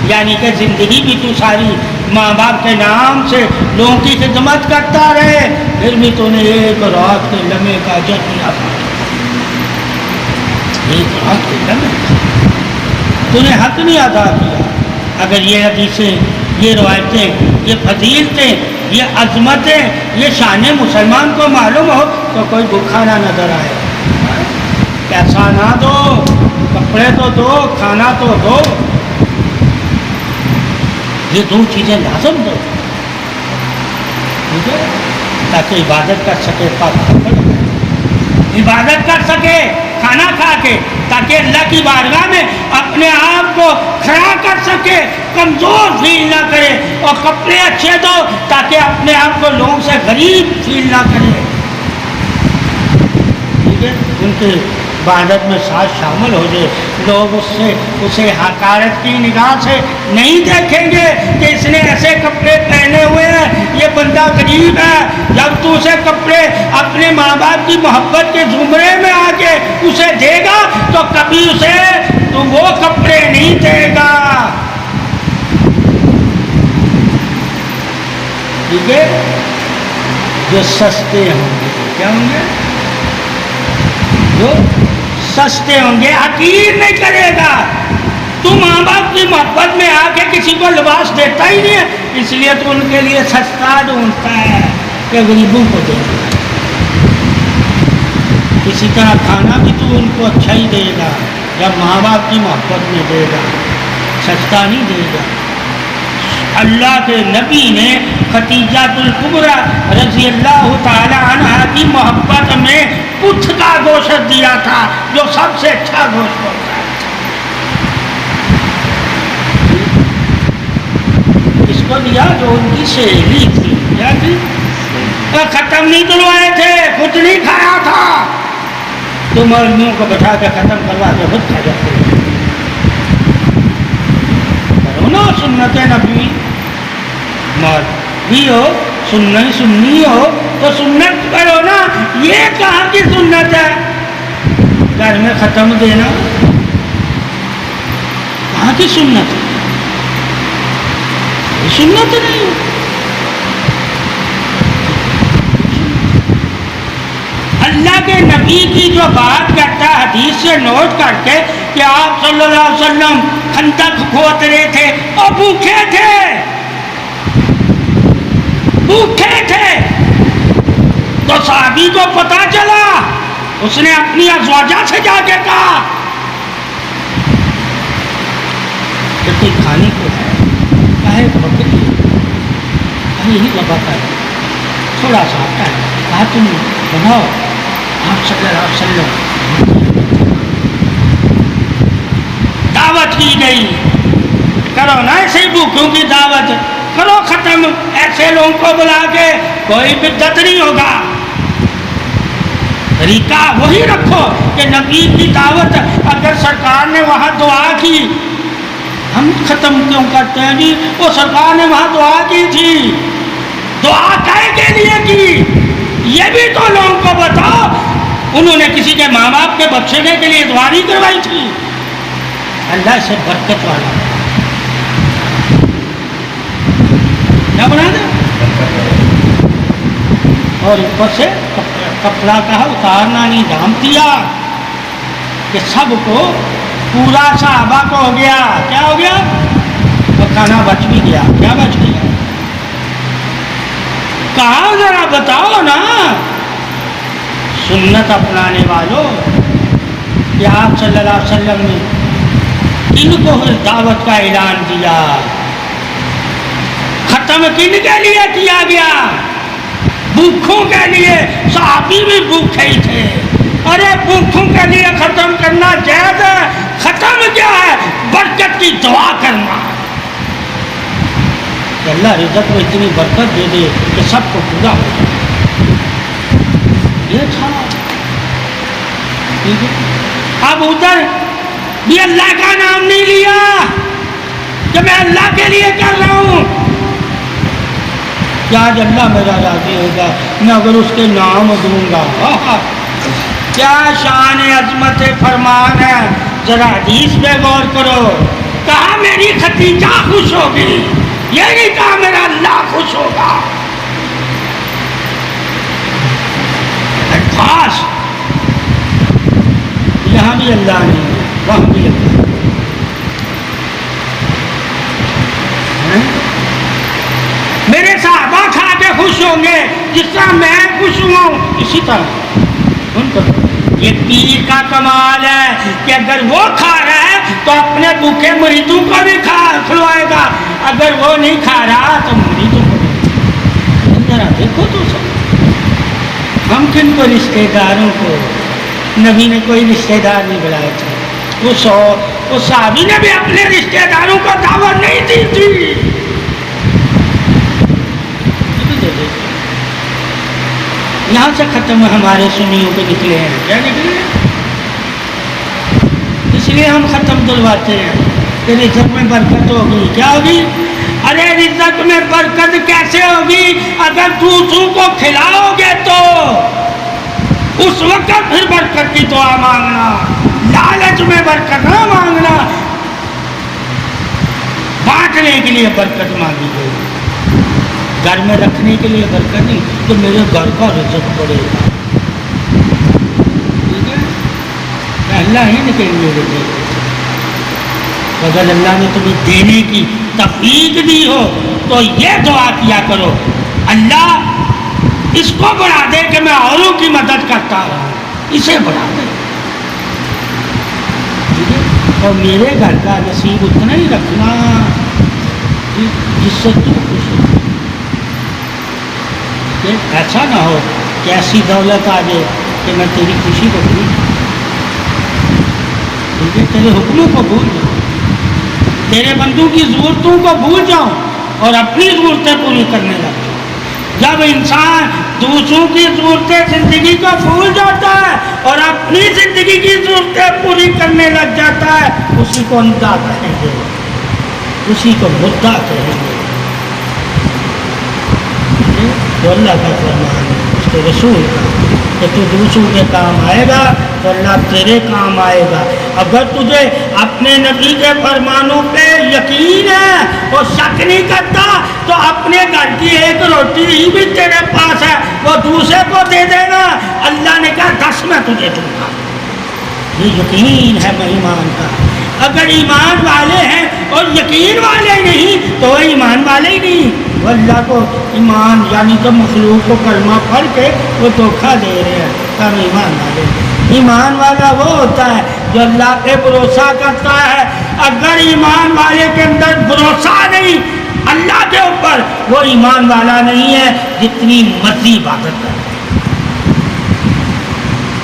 یعنی کہ زندگی بھی تو ساری ماں باپ کے نام سے لوگوں کی خدمت کرتا رہے، پھر بھی تو نے ایک رات کے لمحے کا اجر نہیں ادا کیا۔ ایک رات کے لمحے تو نے حق نہیں ادا کیا۔ اگر یہ حدیثیں، یہ روایتیں، یہ فضیلتیں، یہ عظمتیں، یہ شان مسلمان کو معلوم ہو تو کوئی بھوکا نہ نظر آئے۔ پیسہ نہ دو، کپڑے تو دو، کھانا تو دو، یہ دو چیزیں لازم دو، ٹھیک ہے؟ تاکہ عبادت کر سکے، پاک عبادت کر سکے، کھانا کھا کے، تاکہ اللہ کی بارگاہ میں اپنے آپ کو کھڑا کر سکے، کمزور فیل نہ کرے، اور کپڑے اچھے دو تاکہ اپنے آپ کو لوگوں سے غریب فیل نہ کرے، ٹھیک ہے، ان کی عبادت میں ساتھ شامل ہو جائے، لوگ اسے حقارت کی نگاہ سے نہیں دیکھیں گے کہ اس نے ایسے کپڑے پہنے ہوئے ہیں، یہ بندہ غریب ہے۔ جب تو اسے کپڑے اپنے ماں باپ کی محبت کے زمرے میں آ کے اسے دے گا تو کبھی اسے تو وہ کپڑے نہیں دے گا، ٹھیک ہے، جو سستے ہوں گے، کیا ہوں گے؟ جو سستے ہوں گے، حقیر نہیں کرے گا۔ تو ماں باپ کی محبت میں آ کے کسی کو لباس دیتا ہی نہیں ہے، اس لیے تو ان کے لیے سستا ڈھونڈتا ہے کہ غریبوں کو دے گا۔ اسی طرح کھانا بھی تو ان کو اچھا ہی دے گا جب ماں باپ کی محبت میں دے گا، سستا نہیں دے گا۔ اللہ کے نبی نے خدیجہ الکبریٰ رضی اللہ تعالی عنہا کی محبت میں اٹھ کا گوشت دیا تھا، جو سب سے اچھا گوشت ہوتا ہے۔ اس کو دیا جو ان کی سہیلی تھی، کیا تھی؟ ختم نہیں دلوائے تھے، کچھ نہیں کھایا تھا، تو مولویوں کو بٹھا کے ختم کروا کے خود کھا جاتے ہیں۔ کرو نا سنت نبی، مولوی ہو، سنی ہو تو سنت کرو نا، یہ کہاں کی سنت ہے؟ گھر میں ختم دینا کہاں کی سنت ہے؟ یہ سنت نہیں ہے۔ اللہ کے نبی کی جو بات کرتا ہے حدیث سے نوٹ کر کے کہ آپ صلی اللہ علیہ وسلم خندق کھود رہے تھے اور بھوکے تھے، تو صحابی کو پتا چلا، اس نے اپنی ازواجہ سے جا کے کہا کہ کھانے کو ہے بکری، یہی لبا کر تھوڑا سا آتا ہے، کہا تم بناؤ، آپ صلی اللہ علیہ وسلم دعوت کی گئی، کرو نا ایسے بھوکوں کی دعوت کرو ختم، ایسے لوگوں کو بلا کے کوئی بدعت نہیں ہوگا، طریقہ وہی رکھو کہ نبی کی دعوت، اگر سرکار نے وہاں دعا کی، ہم ختم کیوں کرتے ہیں جی؟ وہ سرکار نے وہاں دعا کی تھی، دعا کہے کے لیے کی، یہ بھی تو لوگوں کو بتاؤ، انہوں نے کسی کے ماں باپ کے بخشنے کے لیے دعا نہیں کروائی تھی؟ اللہ سے برکت والا کیا بنا دے، اور اوپر سے کپڑا کہا اتارنا نہیں، دام دیا کہ سب کو پورا صحابہ کو ہو گیا، کیا ہو گیا؟ اور کھانا بچ بھی گیا، کیا بچ گیا؟ کہاں ذرا بتاؤ نا سنت اپنانے والوں کہ آپ صلی اللہ علیہ وسلم نے ان کو دعوت کا اعلان دیا، ختم کن کے لیے کیا گیا؟ بھوکھوں کے لیے، صحابی بھی بھوکے ہی تھے، ارے بھوکھوں کے لیے ختم کرنا جائز ہے، ختم کیا ہے؟ برکت کی دعا کرنا کہ اللہ رزق میں اتنی برکت دے دے کہ سب کو پورا ہو جائے، یہ تھا، ٹھیک ہے۔ اب ادھر بھی اللہ کا نام نہیں لیا کہ میں اللہ کے لیے کر رہا ہوں، کیا آج اللہ میرا راضی ہوگا میں اگر اس کے نام دوں گا؟ کیا شان عظمت فرمان ہے، ذرا حدیث پہ غور کرو، کہا میری خدیجہ خوش ہوگی، یہ نہیں کہا میرا اللہ خوش ہوگا۔ خاص یہاں بھی اللہ نہیں ہے، وہاں بھی اللہ ہے۔ میرے صحابہ کھا کے خوش ہوں گے جس طرح میں خوش ہوں، اسی طرح ان کو۔ یہ پیر کا کمال ہے کہ اگر وہ کھا رہا ہے تو اپنے بھوکے مریدوں کو بھی کھلوائے گا، اگر وہ نہیں کھا رہا تو مریدوں کو بھی۔ ذرا دیکھو تو سب ہم کن کو رشتے داروں کو نبی نے کوئی رشتہ دار نہیں بلائے تھے، اس صحابی نے بھی اپنے رشتہ داروں کو دعوت نہیں دی تھی۔ یہاں سے ختم ہمارے سنیوں کے نکلے ہیں، کیا نکلے؟ اس لیے ہم ختم دلواتے ہیں کہ رزق میں برکت ہوگی، کیا ہوگی؟ ارے رزق میں برکت کیسے ہوگی؟ اگر دوسروں کو کھلاؤ گے تو اس وقت پھر برکت کی دعا مانگنا، لالچ میں برکت نہ مانگنا، بانٹنے کے لیے برکت مانگی گئی، گھر میں رکھنے کے لیے برکت نہیں تو میرے گھر کا رزق بڑھے گا، ٹھیک ہے؟ اللہ ہی نے کہیں گے رزق، اگر اللہ نے تمہیں دینے کی توفیق دی ہو تو یہ دعا کیا کرو، اللہ اس کو بڑھا دے کہ میں اوروں کی مدد کرتا رہا، اسے بڑھا دے، اور میرے گھر کا نصیب اتنا ہی رکھنا جس سے تو خوش ہو، ایسا نہ ہو کہ ایسی دولت آ جائے کہ میں تیری خوشی کو بھول جاؤں، ٹھیک ہے؟ تیرے حکموں کو بھول جاؤں، تیرے بندوں کی ضرورتوں کو بھول جاؤں اور اپنی ضرورتیں پوری کرنے لگ جاؤں۔ جب انسان دوسروں کی ضرورتیں زندگی کو بھول جاتا ہے اور اپنی زندگی کی ضرورتیں پوری کرنے لگ جاتا ہے، اسی کو اندھا کہیں گے، اسی کو مدعا کہیں گے۔ تو اللہ کا فرمان ہے، اس کے رسول کا، کہ تو دوسروں کے کام آئے گا تو اللہ تیرے کام آئے گا۔ اگر تجھے اپنے نبی کے فرمانوں پہ یقین ہے اور شک نہیں کرتا تو اپنے گھر کی ایک روٹی بھی تیرے پاس ہے وہ دوسرے کو دے دینا، اللہ نے کہا 10 میں تجھے دوں گا۔ یہ یقین ہے ایمان کا۔ اگر ایمان والے ہیں اور یقین والے نہیں تو وہ ایمان والے ہی نہیں، وہ اللہ کو ایمان یعنی تو مخلوق کو کلمہ پڑھ کے وہ دھوکہ دے رہے ہیں، تب ایمان والے۔ ایمان والا وہ ہوتا ہے جو اللہ پہ بھروسہ کرتا ہے۔ اگر ایمان والے کے اندر بھروسہ نہیں اللہ کے اوپر، وہ ایمان والا نہیں ہے، جتنی مرضی عبادت کرے۔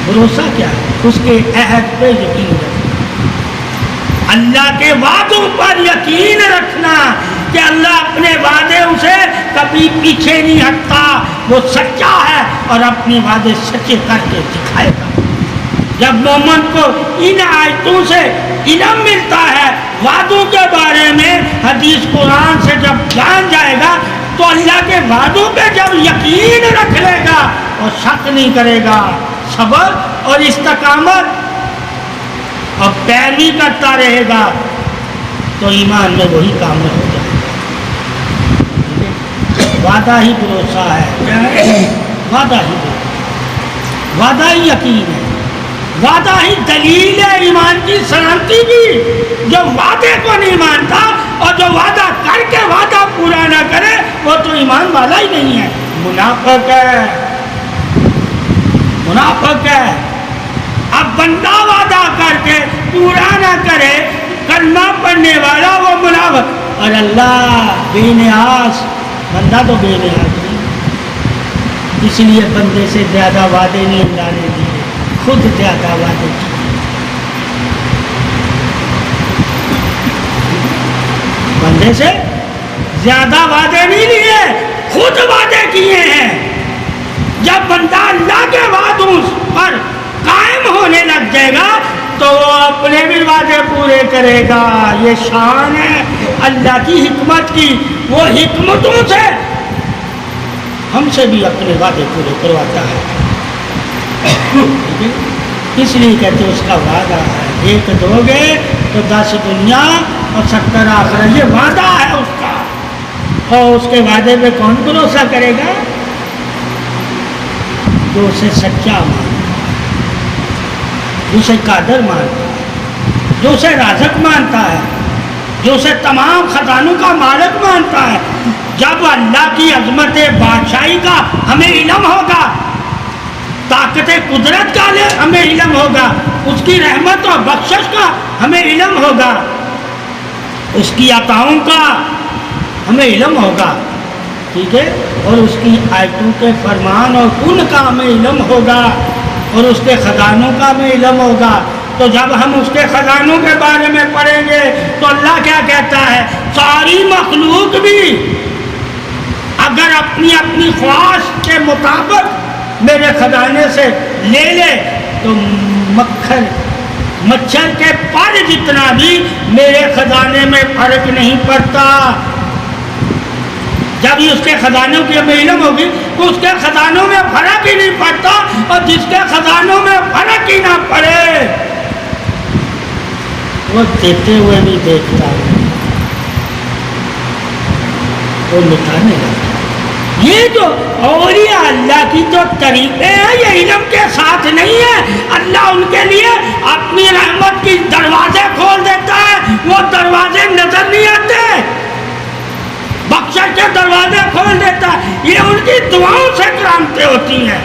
بھروسہ کیا ہے؟ اس کے عہد پہ یقین رکھنا، اللہ کے وعدوں پر یقین رکھنا کہ اللہ اپنے وعدے اسے کبھی پیچھے نہیں ہٹتا، وہ سچا ہے اور اپنے وعدے سچے کر کے دکھائے گا۔ جب مومن کو ان آیتوں سے علم ملتا ہے وعدوں کے بارے میں، حدیث قرآن سے جب جان جائے گا تو اللہ کے وعدوں پہ جب یقین رکھ لے گا اور شک نہیں کرے گا، صبر اور استقامت اور پیروی کرتا رہے گا تو ایمان میں وہی کامل ہو جائے گا۔ وعدہ ہی بھروسہ ہے، وعدہ ہی بھروسہ، وعدہ ہی یقین ہے، وعدہ ہی دلیل ہے ایمان کی سلامتی کی۔ جو وعدے کو نہیں مانتا اور جو وعدہ کر کے وعدہ پورا نہ کرے وہ تو ایمان والا ہی نہیں ہے، منافق ہے، منافق ہے۔ اب بندہ وعدہ کر کے پورا نہ کرے، کلمہ پڑھنے والا وہ منافق، اور اللہ بے نیاز، بندہ تو بے نیاز نہیں، اس لیے بندے سے زیادہ وعدے نہیں اللہ نے دیے، خود زیادہ وعدے کیے۔ بندے سے زیادہ وعدے نہیں لیے، خود وعدے کیے ہیں۔ جب بندہ اللہ کے وعدوں پر قائم ہونے لگ جائے گا تو وہ اپنے بھی وعدے پورے کرے گا۔ یہ شان ہے اللہ کی حکمت کی، وہ حکمتوں سے ہم سے بھی اپنے وعدے پورے کرواتا ہے۔ اس لیے کہتے اس کا وعدہ ہے، 1 دو گے تو 10 دنیا اور 70 آخرت، یہ وعدہ ہے اس کا۔ اور اس کے وعدے پہ کون بھروسہ کرے گا؟ جو اسے سچا مانتا ہے، جو اسے قادر مانتا ہے، جو اسے رازق مانتا ہے، جو اسے تمام خزانوں کا مالک مانتا ہے۔ جب اللہ کی عظمت بادشاہی کا ہمیں علم ہوگا، طاقت قدرت کا ہمیں علم ہوگا، اس کی رحمت اور بخشش کا ہمیں علم ہوگا، اس کی عطاؤں کا ہمیں علم ہوگا، ٹھیک ہے، اور اس کی آیتوں کے فرمان اور ان کا ہمیں علم ہوگا، اور اس کے خزانوں کا بھی علم ہوگا. تو جب ہم اس کے خزانوں کے بارے میں پڑھیں گے تو اللہ کیا کہتا ہے؟ ساری مخلوق بھی اگر اپنی اپنی خواہش کے مطابق میرے خزانے سے لے لے تو مچھر کے پر جتنا بھی میرے خزانے میں فرق نہیں پڑتا. جب اس کے خزانوں کی ہمیں علم ہوگی تو اس کے خزانوں میں فرق ہی نہیں پڑتا. اور جس کے خزانوں میں فرق ہی نہ پڑے وہ دیتے ہوئے بھی دیکھتا ہے, وہ مٹانے لگتا. یہ جو اولیاء اللہ کی جو طریقے ہیں یہ علم کے ساتھ نہیں ہے. اللہ ان کے لیے اپنی رحمت کی دروازے کھول دیتا ہے, وہ دروازے نظر نہیں آتے, بخشش کے دروازے کھول دیتا ہے. یہ ان کی دعاؤں سے کرامتیں ہوتی ہیں,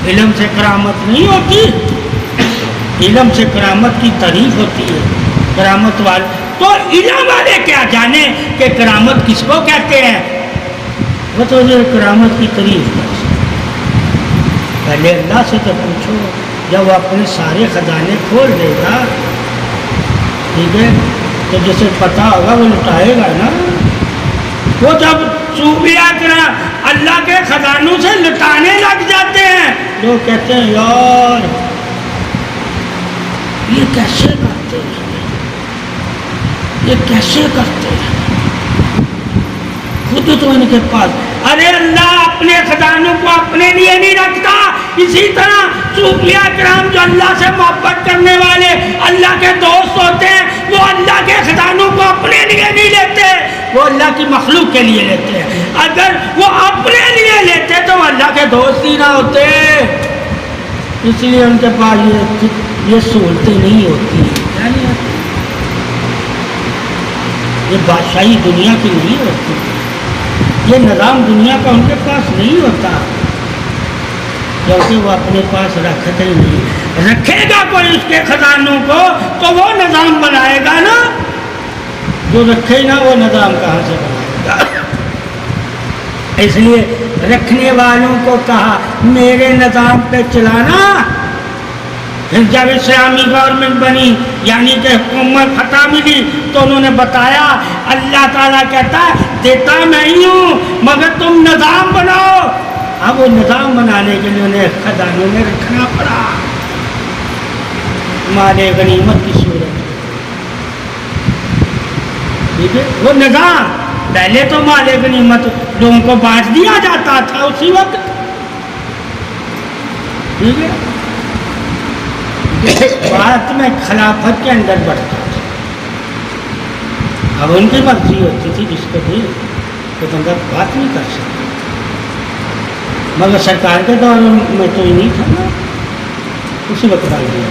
علم سے کرامت نہیں ہوتی. علم سے کرامت کی تعریف ہوتی ہے. کرامت والے تو علم والے کیا جانے کہ کرامت کس کو کہتے ہیں. وہ تو کرامت کی تعریف کر سکتے. پہلے اللہ سے تو پوچھو, جب وہ اپنے سارے خزانے کھول دے گا, ٹھیک ہے, تو جسے پتہ ہوگا وہ لٹائے گا نا. وہ جب صوفیاء کرام اللہ کے خزانوں سے لٹانے لگ جاتے ہیں, لوگ کہتے ہیں یار یہ کیسے کرتے ہیں, یہ کیسے کرتے ہیں, خود تو ان کے پاس. ارے اللہ اپنے خزانوں کو اپنے لیے نہیں رکھتا. اسی طرح صوفیاء کرام جو اللہ سے محبت کرنے والے اللہ کے دوست ہوتے ہیں, وہ اللہ کے خزانوں کو اپنے لیے نہیں لیتے, وہ اللہ کی مخلوق کے لیے لیتے ہیں. اگر وہ اپنے لیے لیتے تو وہ اللہ کے دوست ہی نہ ہوتے. اس لیے ان کے پاس یہ سہولتیں نہیں ہوتی ہیں. کیا نہیں ہوتی؟ یہ بادشاہی دنیا کی نہیں ہوتی, یہ نظام دنیا کا ان کے پاس نہیں ہوتا, کیونکہ وہ اپنے پاس رکھتے ہی نہیں. رکھے گا کوئی اس کے خزانوں کو تو وہ نظام بنائے گا نا, جو رکھے نا وہ نظام کہاں سے بنائے گا. اس لیے رکھنے والوں کو کہا میرے نظام پہ چلانا. پھر جب اسلامی گورنمنٹ بنی یعنی کہ حکومت فتح ملی تو انہوں نے بتایا اللہ تعالیٰ کہتا ہے دیتا میں ہی ہوں مگر تم نظام بناؤ. اب وہ نظام بنانے کے لیے انہیں خزانوں میں رکھنا پڑا مال غنیمت کی صورت. ٹھیک ہے, وہ نظام پہلے تو مال غنیمت لوگوں کو بانٹ دیا جاتا تھا اسی وقت. ٹھیک ہے, بات میں خلافت کے اندر بڑھتا تھا. اب ان کی مرضی ہوتی تھی جس کو بھی تو بندہ بات نہیں کر سکتا. مگر سرکار کے دور میں تو ہی نہیں تھا نا, اسی وقت ڈال دیا.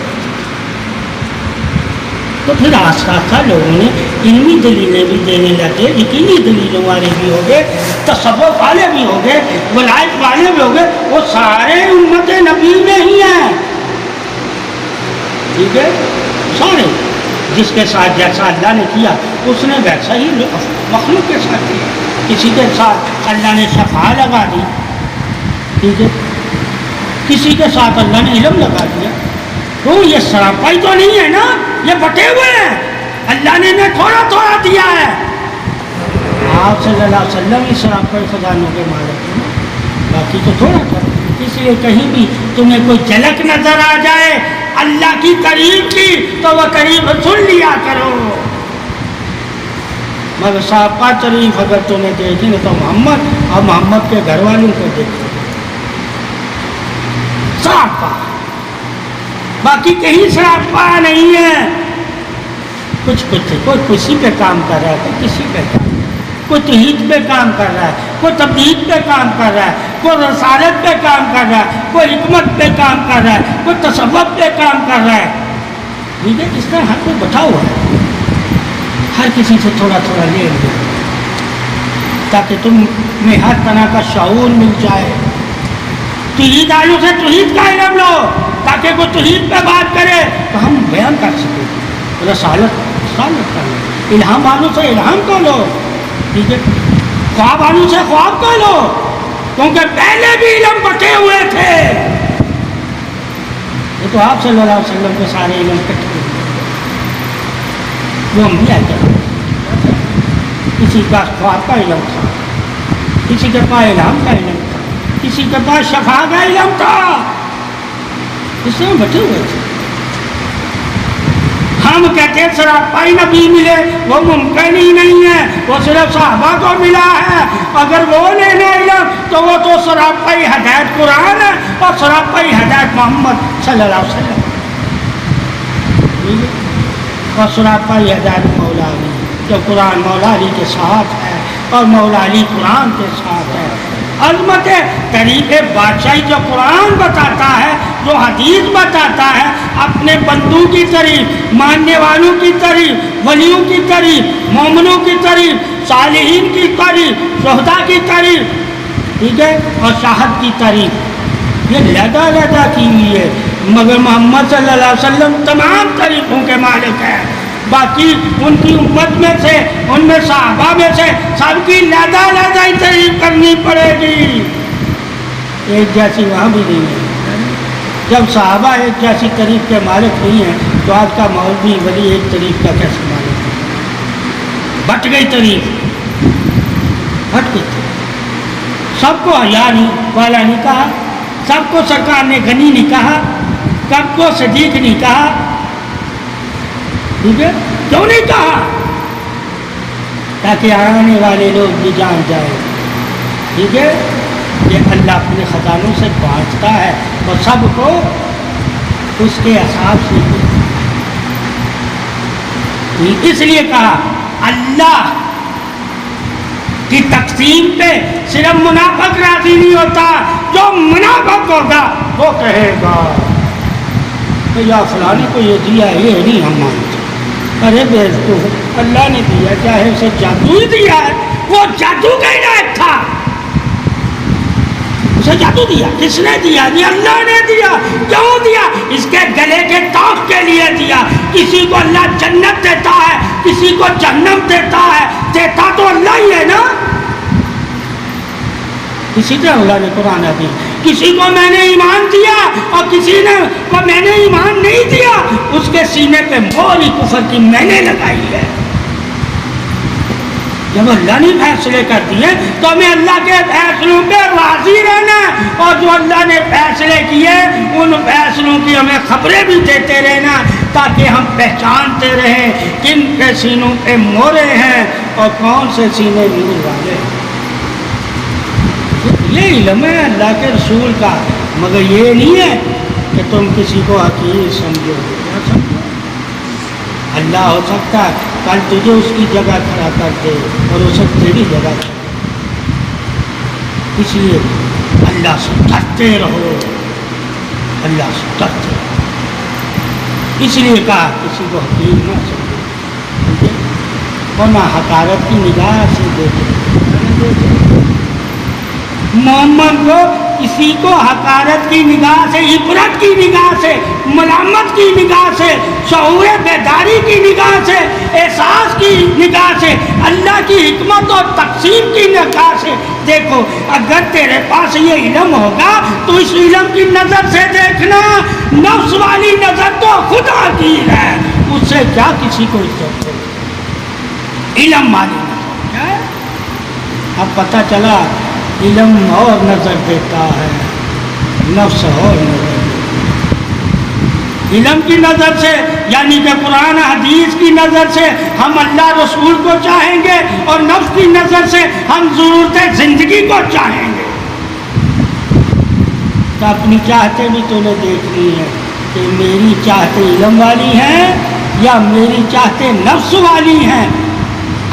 تو پھر آہستہ آہستہ لوگوں نے علمی دلیلیں بھی دینے لگے, یقینی دلیلوں والے بھی ہو گئے, تصوف والے بھی ہو گئے, ولایت والے بھی ہو گئے, وہ سارے امت نبی میں ہی ہیں. ٹھیک ہے, سارے جس کے ساتھ جیسا اللہ نے کیا اس نے ویسا ہی مخلوق کے ساتھ کیا. کسی کے ساتھ اللہ نے شفا لگا دی, ٹھیک ہے, کسی کے ساتھ اللہ نے علم لگا دیا. تو یہ سراپائی تو نہیں ہے نا, یہ بٹے ہوئے ہیں, اللہ نے انہیں تھوڑا تھوڑا دیا ہے. آپ صلی اللہ علیہ وسلم ہی سراپائی خزانوں کے مالک ہیں, باقی تو تھوڑا تھوڑا. اس لیے کہیں بھی تمہیں کوئی جھلک نظر آ جائے اللہ کی قریب کی تو وہ قریب سن لیا کرو, مگر صحابہ شریف اگر تمہیں دیکھیں تو محمد اور محمد کے گھر والوں کو دیکھو صحابہ, باقی کہیں صحابہ نہیں ہے. کچھ کوئی کسی پہ کام کر رہا ہے, کوئی کسی پہ کام, کوئی توحید پہ کام کر رہا ہے, کوئی تبلیغ پہ کام کر رہا ہے, کوئی رسالت پہ کام کر رہا ہے, کوئی حکمت پہ کام کر رہا ہے, کوئی تصوف پہ کام کر رہا ہے. ٹھیک ہے, اس طرح ہر کوئی بیٹھا ہوا ہے, ہر کسی سے تھوڑا تھوڑا لے لو تاکہ تم میں ہر طرح کا شعور مل جائے. توحید والوں سے توحید کا علم لو تاکہ کوئی توحید پہ بات کرے تو ہم بیان کر سکیں. رسالت کا لو, الہام والوں سے الہام کا لو, ٹھیک ہے, خواب والوں سے خواب کا لو, کیونکہ پہلے بھی علم بٹے ہوئے تھے. یہ تو آپ صلی اللہ علیہ وسلم کے سارے علم کٹھے وہ ہم بھی آتے ہیں. کسی کا خواب کا علم تھا, کسی کے پاس الہام کا علم تھا, کسی کے پاس شفا کا علم تھا, اس سے بچے ہوئے تھے. ہم کہتے ہیں سراپائی نبی ملے, وہ ممکن ہی نہیں ہے, وہ صرف صحابہ کو ملا ہے. اگر وہ لینا علم تو وہ تو سراپائی ہدایت قرآن ہے اور سراپائی ہدایت محمد صلی اللہ علیہ وسلم, اور سراپائی ہدایت مولا علی, جو قرآن مولا علی کے ساتھ ہے اور مولا علی قرآن کے ساتھ ہے. عظمت طریق بادشاہی جو قرآن بتاتا ہے, جو حدیث بتاتا ہے, اپنے بندوں کی تعریف, ماننے والوں کی تعریف, ولیوں کی تعریف, مومنوں کی تعریف, صالحین کی تعریف, شہداء کی تعریف, ٹھیک ہے, اور شاہد کی تعریف, یہ لہدا لہدا کی ہوئی ہے. مگر محمد صلی اللہ علیہ وسلم تمام تعریفوں کے مالک ہیں. باقی ان کی امت میں سے, ان میں صحابہ میں سے سب کی لہدا لہدا ہی تعریف کرنی پڑے گی, ایک جیسی وہاں بھی نہیں ہے. جب صحابہ ایک جیسی تعریف کے مالک نہیں ہیں تو آج کا مولوی ولی ایک تعریف کا کیسے مالک ہے؟ بٹ گئی تعریف, ہٹ گئی. سب کو حیا والا نہیں کہا, سب کو سرکار نے غنی نہیں کہا, سب کو صدیق نہیں کہا, ٹھیک ہے, کیوں نہیں کہا؟ تاکہ آنے والے لوگ بھی جان جائیں, ٹھیک ہے, کہ اللہ اپنے خزانوں سے بانٹتا ہے اور سب کو اس کے حساب سے. اس لیے کہا اللہ کی تقسیم پہ صرف منافق راضی نہیں ہوتا, جو منافق ہوگا وہ کہے گا یا فلاں کو یہ دیا, یہ نہیں ہم مانتے. ارے بیوقوف, اللہ نے دیا, چاہے اسے جادو ہی دیا ہے, وہ جادو کا عنایت تھا, اسے جادو دیا, کس نے دیا؟ یہ اللہ نے دیا. کیوں دیا؟ اس کے گلے کے طاق کے لیے دیا. کسی کو اللہ جنت دیتا ہے, کسی کو جہنم دیتا ہے, دیتا تو اللہ ہی ہے نا. کسی نے اللہ نے قرآن دی, کسی کو میں نے ایمان دیا اور کسی نے کو میں نے ایمان نہیں دیا, اس کے سینے پہ موری کفر کی میں نے لگائی ہے. جب اللہ نے فیصلے کر دیے تو ہمیں اللہ کے فیصلوں پہ راضی رہنا ہے, اور جو اللہ نے فیصلے کیے ان فیصلوں کی ہمیں خبریں بھی دیتے رہنا, تاکہ ہم پہچانتے رہیں کن کے سینوں پہ مورے ہیں اور کون سے سینے نور والے ہیں. یہ علم ہے اللہ کے رسول کا, مگر یہ نہیں ہے کہ تم کسی کو حقیر سمجھو. کیا سمجھو؟ اللہ ہو سکتا ہے کل تجھے اس کی جگہ کھڑا کر دے اور اسے تیری جگہ کھڑا. اس لیے اللہ سے ڈرتے رہو, اللہ سے ڈرتے رہو. اس لیے کہا کسی کو حقیر نہ سمجھو, اور نہ حقارت کی نگاہ سے دیکھو. محمد کو کسی کو حقارت کی نگاہ سے, عبرت کی نگاہ سے, ملامت کی نگاہ سے, شعور بیداری کی نگاہ سے, احساس کی نگاہ سے, اللہ کی حکمت اور تقسیم کی نگاہ سے دیکھو. اگر تیرے پاس یہ علم ہوگا تو اس علم کی نظر سے دیکھنا. نفس والی نظر تو خدا کی ہے, اس سے کیا کسی کو عزت ہو. علم والی نظر کیا ہے؟ اب پتہ چلا علم اور نظر دیتا ہے, نفس اور نظر دیتا ہے. علم کی نظر سے یعنی کہ قرآن حدیث کی نظر سے ہم اللہ رسول کو چاہیں گے, اور نفس کی نظر سے ہم ضرورت زندگی کو چاہیں گے. تو اپنی چاہتے بھی تو نے دیکھنی ہے کہ میری چاہتے علم والی ہیں یا میری چاہتے نفس والی ہیں.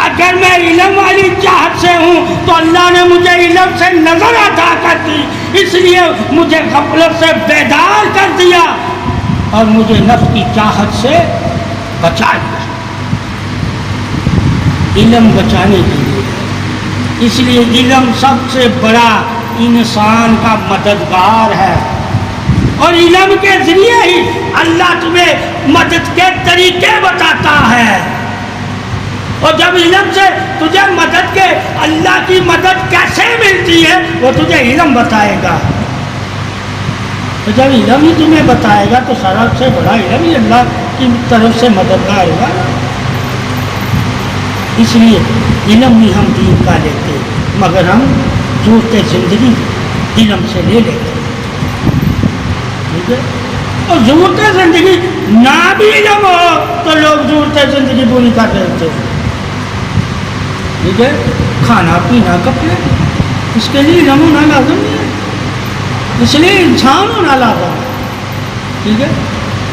اگر میں علم والی چاہت سے ہوں تو اللہ نے مجھے علم سے نظر عطا کر دی, اس لیے مجھے غفلت سے بیدار کر دیا اور مجھے نفس کی چاہت سے بچا دیا. علم بچانے کے لیے, اس لیے علم سب سے بڑا انسان کا مددگار ہے, اور علم کے ذریعے ہی اللہ تمہیں مدد کے طریقے بتاتا ہے. اور جب علم سے تجھے مدد کے اللہ کی مدد کیسے ملتی ہے وہ تجھے علم بتائے گا. تو جب علم ہی تمہیں بتائے گا تو سارا سے بڑا علم ہی اللہ کی طرف سے مددگار ہوگا. اس لیے علم ہی ہم دین کا لیتے مگر ہم ضرورت زندگی علم سے لے لیتے. ٹھیک ہے. اور ضرورت زندگی نہ بھی علم ہو تو لوگ ضرورت زندگی پوری کر لیتے ہیں. ٹھیک ہے. کھانا پینا کپڑے اس کے لیے علم ہونا لازم نہیں ہے. اس لیے انسان ہونا لازم ہے. ٹھیک ہے.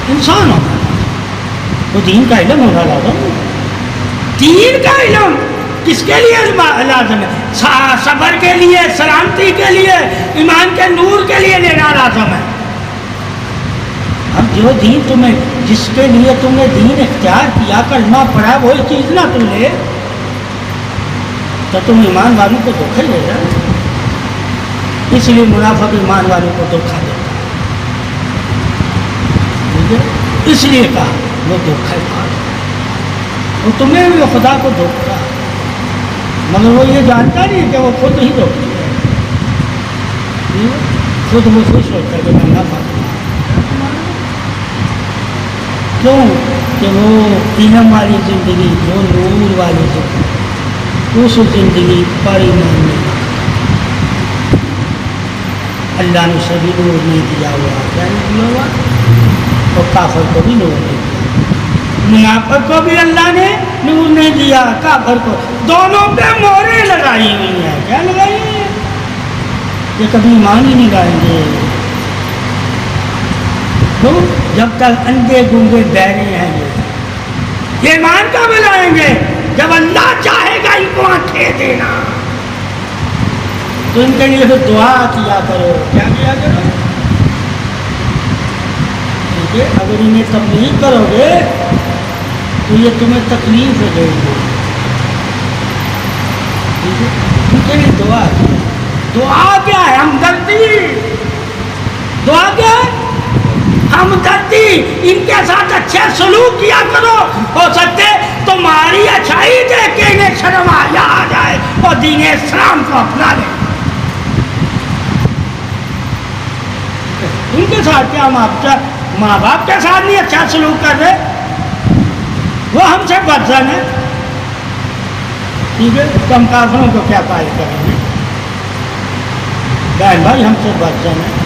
انسان ہونا وہ دین کا علم ہونا لازم ہے. دین کا علم کس کے لیے لازم ہے؟ صبر کے لیے، سلامتی کے لیے، ایمان کے نور کے لیے لینا لازم ہے. اب جو دین تمہیں جس کے لیے تم نے دین اختیار کیا کلمہ پڑھا وہی چیز نہ تم لے تو تم ایمان والوں کو دھوکہ دے رہا. اس لیے منافق ایمان والوں کو دھوکہ دیتا. ٹھیک ہے. اس لیے کہا وہ دھوکہ کھا وہ تمہیں بھی خدا کو دھوکا مگر وہ یہ جانتا نہیں کہ وہ خود ہی دھوکتی ہے. خود وہ خوش ہوتا ہے کہ میں نہ پاتا. کیوں کہ وہ علم والی زندگی، وہ نور والی زندگی، اس زندگی پر ایمان نہیں. اللہ نے سبھی نور نہیں دیا ہوا. کیا نہیں دیا ہوا؟ اور کافر کو بھی نور نہیں دیا. منافق کو بھی اللہ نے نور نہیں دیا، کافر کو. دونوں پہ موریں لگائی ہوئی ہیں. کیا لگائی ہوئی ہیں؟ یہ کبھی ایمان ہی نہیں لائیں گے. تو جب تک اندھے گونگے بہرے ہیں یہ ایمان کب لائیں گے؟ جب اللہ چاہے گا ان کو آنکھیں دینا. تو ان کے لیے پھر دعا کیا کرو. کیا کیا کرو؟ اگر انہیں تبلیغ کرو گے تو یہ تمہیں تکلیف دے گی. ان کے لیے دعا کیا. دعا کیا ہے؟ ہمدردی. دعا کیا ہے؟ ہمدردی. ان کے ساتھ اچھے سلوک کیا کرو. ہو سکتے تمہاری اچھائی دیکھ کے انہیں شرم آ جائے اور دین اسلام کو اپنا لے. ان کے ساتھ کیا ماں باپ کے ساتھ نہیں اچھا سلوک کر رہے؟ وہ ہم سے بدزن ہے. ٹھیک ہے. تو ہم کافروں کو کیا پائے کریں گے؟ بہن بھائی ہم سے بدزن ہے.